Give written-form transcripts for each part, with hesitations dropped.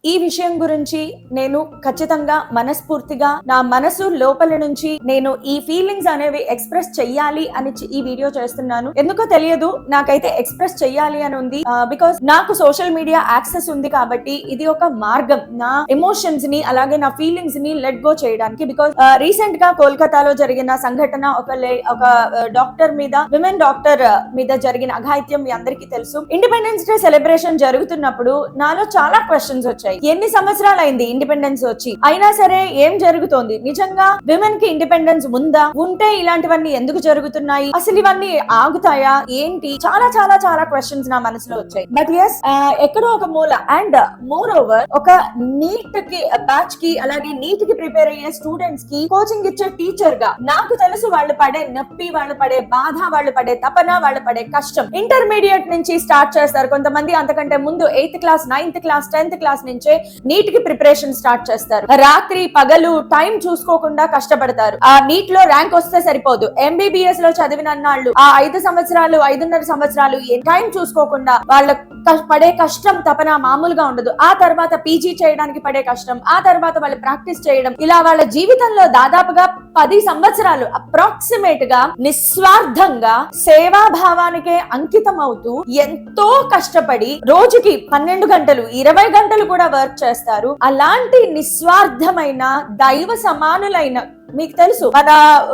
ఈ విషయం గురించి నేను ఖచ్చితంగా మనస్ఫూర్తిగా నా మనసు లోపల నుంచి నేను ఈ ఫీలింగ్స్ అనేవి ఎక్స్ప్రెస్ చెయ్యాలి అని ఈ వీడియో చేస్తున్నాను. ఎందుకో తెలియదు, నాకైతే ఎక్స్ప్రెస్ చెయ్యాలి అని ఉంది. బికాస్ నాకు సోషల్ మీడియా యాక్సెస్ ఉంది కాబట్టి ఇది ఒక మార్గం నా ఎమోషన్స్ ని అలాగే నా ఫీలింగ్స్ ని లెట్ గో చేయడానికి. బికాస్ రీసెంట్ గా కోల్కతాలో జరిగిన సంఘటన, ఒక డాక్టర్ మీద, విమెన్ డాక్టర్ మీద జరిగిన అఘాయిత్యం మీ అందరికీ తెలుసు. ఇండిపెండెన్స్ డే సెలబ్రేషన్ జరుగుతున్నప్పుడు నాలో చాలా క్వశ్చన్స్ వచ్చాయి. ఎన్ని సంవత్సరాలు అయింది ఇండిపెండెన్స్ వచ్చి, అయినా సరే ఏం జరుగుతోంది? నిజంగా విమెన్ కి ఇండిపెండెన్స్ ఉందా? ఉంటే ఇలాంటివన్నీ ఎందుకు జరుగుతున్నాయి? అసలు ఇవన్నీ ఆగుతాయా ఏంటి? చాలా చాలా చాలా క్వశ్చన్స్ నా మనసులో వచ్చాయి. బట్ ఎస్, ఎక్కడో ఒక మూల అండ్ మోర్ ఓవర్ ఒక నీట్ కి బ్యాచ్ కి అలాగే నీట్ కి ప్రిపేర్ అయ్యే స్టూడెంట్స్ కి కోచింగ్ ఇచ్చే టీచర్ గా నాకు తెలుసు వాళ్ళు పడే నొప్పి, వాళ్ళు పడే బాధ, వాళ్ళు పడే తపన, వాళ్ళు పడే కష్టం. ఇంటర్మీడియట్ నుంచి స్టార్ట్ చేస్తారు కొంతమంది, అంతకంటే ముందు 8th class 9th class 10th class నుంచే నీట్ కి ప్రిపరేషన్ స్టార్ట్ చేస్తారు. రాత్రి పగలు టైం చూసుకోకుండా కష్టపడతారు. ఆ నీట్ లో ర్యాంక్ వస్తే సరిపోదు, ఎంబీబీఎస్ లో చదివిన నాళ్ళు ఆ 5 సంవత్సరాలు 5.5 సంవత్సరాలు టైం చూసుకోకుండా వాళ్ళ పడే కష్టం తపన మామూలుగా ఉండదు. ఆ తర్వాత పీజీ చేయడానికి పడే కష్టం, ఆ తర్వాత వాళ్ళు ప్రాక్టీస్ చేయడం, ఇలా వాళ్ళ జీవితంలో దాదాపుగా 10 సంవత్సరాలు అప్రాక్సిమేట్ గా నిస్వార్థంగా సేవాభావానికే అంకితం అవుతూ ఎంతో కష్టపడి రోజుకి 12 గంటలు 20 గంటలు కూడా వర్క్ చేస్తారు. అలాంటి నిస్వార్థమైన దైవ సమానులైన, మీకు తెలుసు మన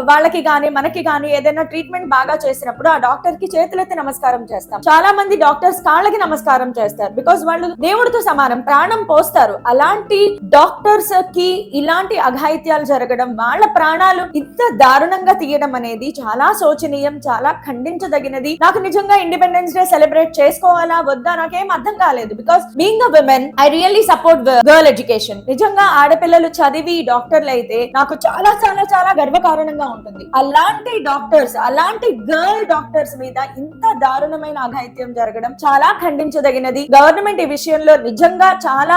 వాళ్ళకి గానీ మనకి గానీ ఏదైనా ట్రీట్మెంట్ బాగా చేసినప్పుడు ఆ డాక్టర్ కి చేతులెత్తి నమస్కారం చేస్తాం. చాలా మంది డాక్టర్స్ కాళ్ళకి నమస్కారం చేస్తారు. బికాస్ వాళ్ళు దేవుడితో సమానం, ప్రాణం పోస్తారు. అలాంటి డాక్టర్స్ కి ఇలాంటి అఘాయిత్యాలు జరగడం, వాళ్ళ ప్రాణాలు ఇంత దారుణంగా తీయడం అనేది చాలా శోచనీయం, చాలా ఖండించదగినది. నాకు నిజంగా ఇండిపెండెన్స్ డే సెలబ్రేట్ చేసుకోవాలా వద్దా నాకేం అర్థం కాలేదు. Because being a women I really support girl education. నిజంగా ఆడపిల్లలు చదివి డాక్టర్లు అయితే నాకు చాలా చాలా చాలా గర్వకారణంగా ఉంటుంది. అలాంటి డాక్టర్స్, అలాంటి గర్ల్ డాక్టర్స్ మీద ఇంత దారుణమైన అఘాయిత్యం జరగడం చాలా ఖండించదగినది. గవర్నమెంట్ ఈ విషయంలో నిజంగా చాలా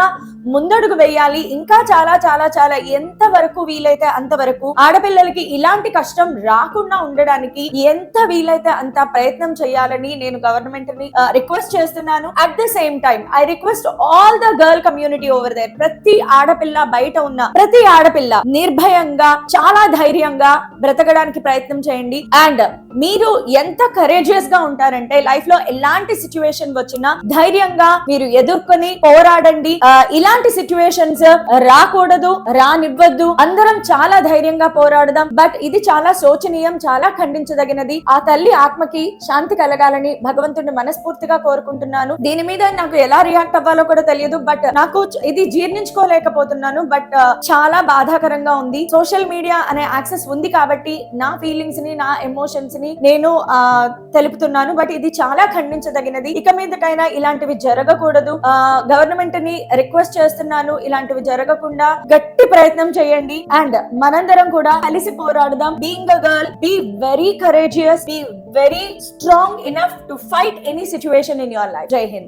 ముందడుగు వేయాలి. ఇంకా చాలా చాలా చాలా ఎంత వరకు వీలైతే అంతవరకు ఆడపిల్లలకి ఇలాంటి కష్టం రాకుండా ఉండడానికి ఎంత వీలైతే అంత ప్రయత్నం చేయాలని నేను గవర్నమెంట్ ని రిక్వెస్ట్ చేస్తున్నాను. At the same time I request all the girl community over there, ప్రతి ఆడపిల్ల, బయట ఉన్న ప్రతి ఆడపిల్ల నిర్భయంగా చాలా ధైర్యంగా బ్రతకడానికి ప్రయత్నం చేయండి. అండ్ మీరు ఎంత కరేజియస్ గా ఉంటారంటే లైఫ్ లో ఎలాంటి సిచ్యువేషన్ వచ్చినా ధైర్యంగా మీరు ఎదుర్కొని పోరాడండి. ఇలాంటి సిచ్యువేషన్స్ రాకూడదు, రానివ్వద్దు. అందరం చాలా ధైర్యంగా పోరాడదాం. బట్ ఇది చాలా శోచనీయం, చాలా ఖండించదగినది. ఆ తల్లి ఆత్మకి శాంతి కలగాలని భగవంతుడిని మనస్ఫూర్తిగా కోరుకుంటున్నాను. దీని మీద నాకు ఎలా రియాక్ట్ అవ్వాలో కూడా తెలియదు. బట్ నాకు ఇది జీర్ణించుకోలేకపోతున్నాను. బట్ చాలా బాధాకరంగా ఉంది. సోషల్ మీడియా అనే యాక్సెస్ ఉంది కాబట్టి నా ఫీలింగ్స్ ని, నా ఎమోషన్స్ ని నేను తెలుపుతున్నాను. బట్ ఇది చాలా ఖండించదగినది. ఇక మీదటైనా ఇలాంటివి జరగకూడదు. గవర్నమెంట్ ని రిక్వెస్ట్ చేస్తున్నాను, ఇలాంటివి జరగకుండా గట్టి ప్రయత్నం చేయండి. అండ్ మనందరం కూడా కలిసి పోరాడదాం. Being a girl, be very courageous, be very strong enough to fight any situation in your life. Jai Hind.